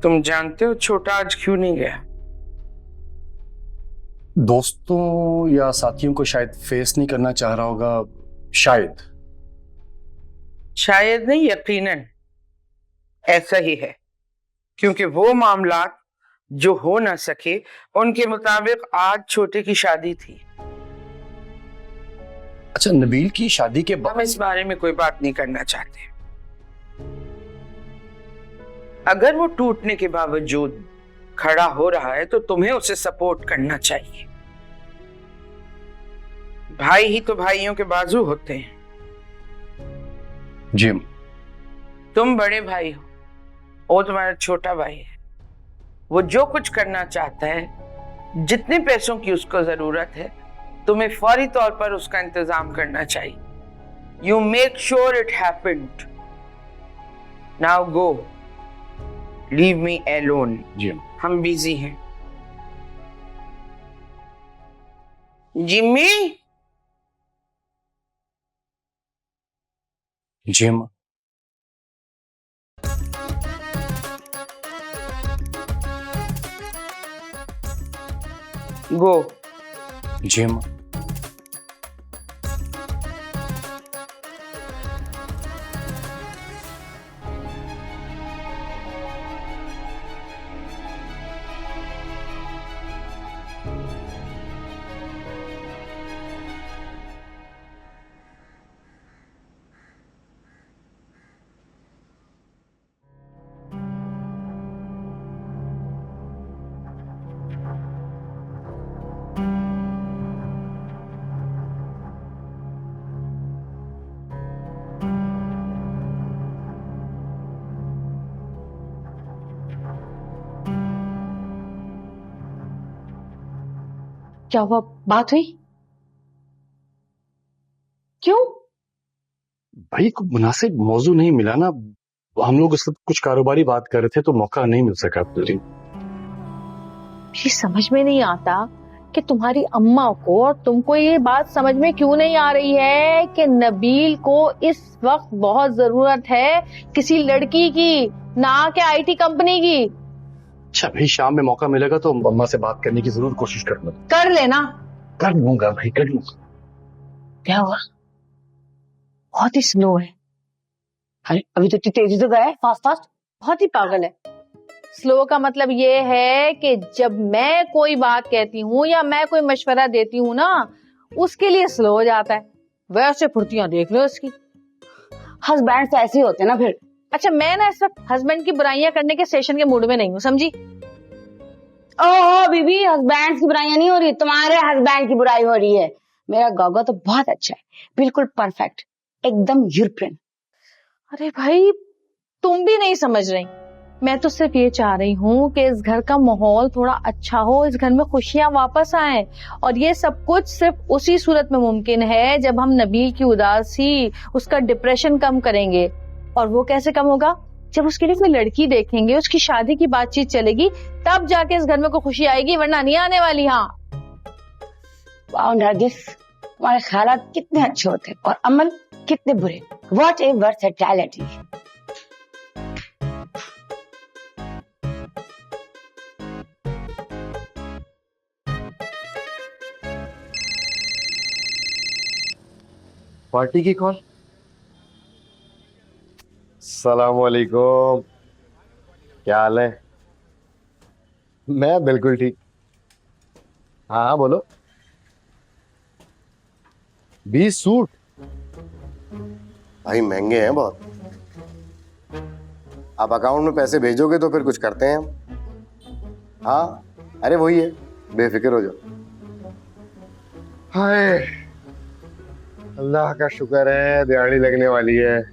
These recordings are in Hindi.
तुम जानते हो छोटा आज क्यों नहीं गया? दोस्तों या साथियों को शायद फेस नहीं करना चाह रहा होगा। शायद शायद नहीं, यकीनन ऐसा ही है, क्योंकि वो मामला जो हो ना सके उनके मुताबिक आज छोटे की शादी थी। अच्छा, नबील की शादी के बाद हम इस बारे में कोई बात नहीं करना चाहते। अगर वो टूटने के बावजूद खड़ा हो रहा है तो तुम्हें उसे सपोर्ट करना चाहिए। भाई ही तो भाइयों के बाजू होते हैं। जी, तुम बड़े भाई हो, वो तुम्हारा छोटा भाई है। वो जो कुछ करना चाहता है, जितने पैसों की उसको जरूरत है, तुम्हें फौरी तौर पर उसका इंतजाम करना चाहिए। You make sure it happened. Now go, leave me alone. जी हम बिजी हैं। जिम्मी, जी अम्मा। गो। जी अम्मा। क्या हुआ, बात हुई? क्यों? भाई को मुनासिब मौजू नहीं मिला ना। हम लोग उस वक्त कुछ कारोबारी बात कर रहे थे तो मौका नहीं मिल सका। ये समझ में नहीं आता कि तुम्हारी अम्मा को और तुमको ये बात समझ में क्यों नहीं आ रही है कि नबील को इस वक्त बहुत जरूरत है किसी लड़की की, ना कि आईटी कंपनी की। अच्छा भाई, शाम में मौका मिलेगा तो अम्मा से बात करने की जरूर कोशिश करूंगा। कर लेना। कर लूंगा भाई, कर लूंगा। क्या हुआ? बहुत ही स्लो है। अरे अभी तो इतनी तेजी से गया है, फास्ट फास्ट। बहुत ही पागल है। स्लो का मतलब ये है कि जब मैं कोई बात कहती हूँ या मैं कोई मशवरा देती हूँ ना, उसके लिए स्लो हो जाता है। वैसे फुर्तियां देख लो इसकी। हस्बैंड तो ऐसे ही होते हैं ना फिर। अच्छा, मैं ना इस वक्त हस्बैंड की बुराइयां करने के सेशन के मूड में नहीं हूँ, समझी? ओह बीबी, हस्बैंड की बुराइयां नहीं हो रही, तुम्हारे हस्बैंड की बुराई हो रही है। मेरा गॉगो तो बहुत अच्छा है, बिल्कुल परफेक्ट, एकदम यूरोपियन। अरे भाई, तुम भी नहीं समझ रही। मैं तो सिर्फ ये चाह रही हूँ कि इस घर का माहौल थोड़ा अच्छा हो, इस घर में खुशियां वापस आए। और ये सब कुछ सिर्फ उसी सूरत में मुमकिन है जब हम नबील की उदासी, उसका डिप्रेशन कम करेंगे। और वो कैसे कम होगा? जब उसके लिए कोई लड़की देखेंगे, उसकी शादी की बातचीत चलेगी, तब जाके इस घर में कोई खुशी आएगी, वरना नहीं आने वाली। हाँ। वाओ नरगिस, तुम्हारे ख्यालात कितने अच्छे होते हैं और अमल कितने बुरे। What A versatility. पार्टी की कॉल। सलाम वालेकुम, क्या हाल है? मैं बिल्कुल ठीक। हाँ हाँ बोलो। 20 सूट? भाई महंगे हैं बहुत। आप अकाउंट में पैसे भेजोगे तो फिर कुछ करते हैं हम। हाँ अरे वही है, बेफिक्र हो जाओ। हाय अल्लाह का शुक्र है, दिवाली लगने वाली है।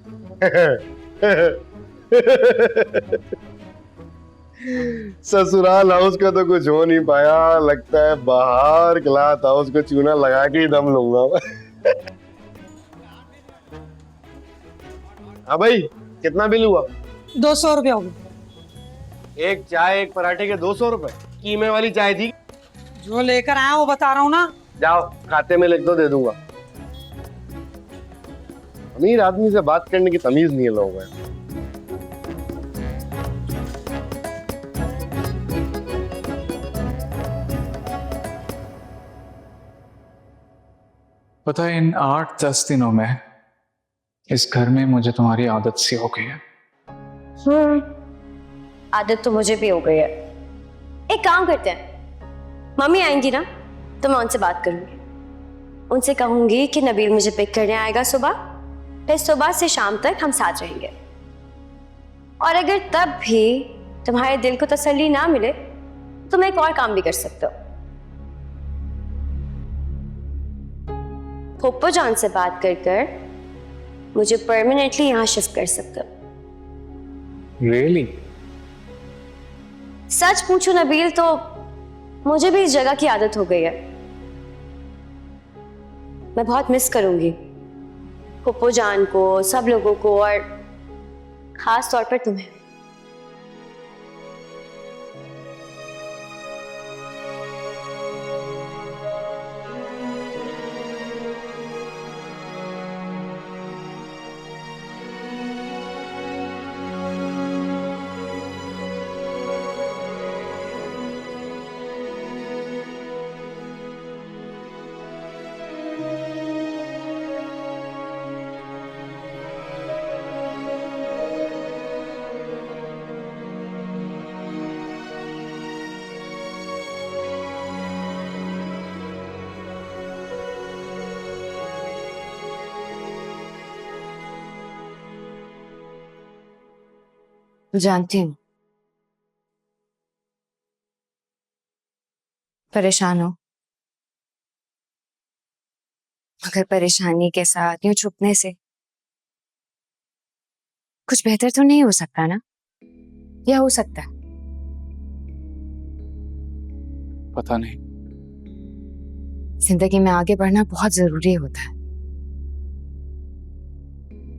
ससुराल हाउस का तो कुछ हो नहीं पाया, लगता है बाहर क्लॉथ हाउस को चूना लगा के ही दम लूंगा। हाँ भाई, कितना बिल हुआ? 200 रुपया होगा। एक चाय एक पराठे के 200 रुपए? कीमे वाली चाय थी? जो लेकर आया वो बता रहा हूँ ना। जाओ खाते में लिख दो, दे दूंगा। अमीर आदमी से बात करने की तमीज नहीं है लोगों में। पता है, इन 8-10 दिनों में इस घर में मुझे तुम्हारी आदत सी हो गई है। आदत तो मुझे भी हो गई है। एक काम करते हैं, मम्मी आएंगी ना तो मैं उनसे बात करूंगी। उनसे कहूंगी कि नबील मुझे पिक करने आएगा सुबह, फिर सुबह से शाम तक हम साथ रहेंगे। और अगर तब भी तुम्हारे दिल को तसल्ली ना मिले तो तुम एक और काम भी कर सकते हो। फुप्पो जान से बात कर मुझे परमानेंटली यहाँ शिफ्ट कर सकते हो। रियली? सच पूछो नबील तो मुझे भी इस जगह की आदत हो गई है। मैं बहुत मिस करूंगी फुप्पो जान को, सब लोगों को, और खास तौर पर तुम्हें। जानती हूँ परेशान हो, मगर परेशानी के साथ यूं छुपने से कुछ बेहतर तो नहीं हो सकता ना? या हो सकता है? पता नहीं। जिंदगी में आगे बढ़ना बहुत जरूरी होता है,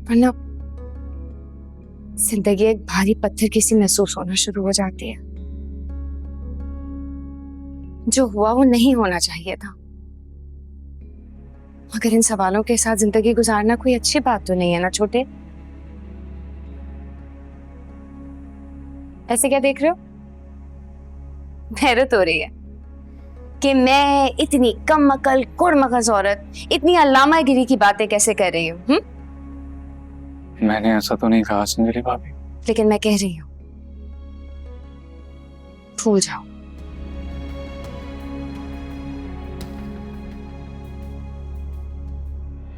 वरना जिंदगी एक भारी पत्थर की सी महसूस होना शुरू हो जाती है। जो हुआ वो नहीं होना चाहिए था, मगर इन सवालों के साथ जिंदगी गुजारना कोई अच्छी बात तो नहीं है ना छोटे? ऐसे क्या देख रहे हो? हैरत हो रही है कि मैं इतनी कम अकल कुड़मगज औरत इतनी अल्लामागिरी की बातें कैसे कर रही हूँ? मैंने ऐसा तो नहीं कहा संजली भाभी। लेकिन मैं कह रही हूँ, भूल जाओ।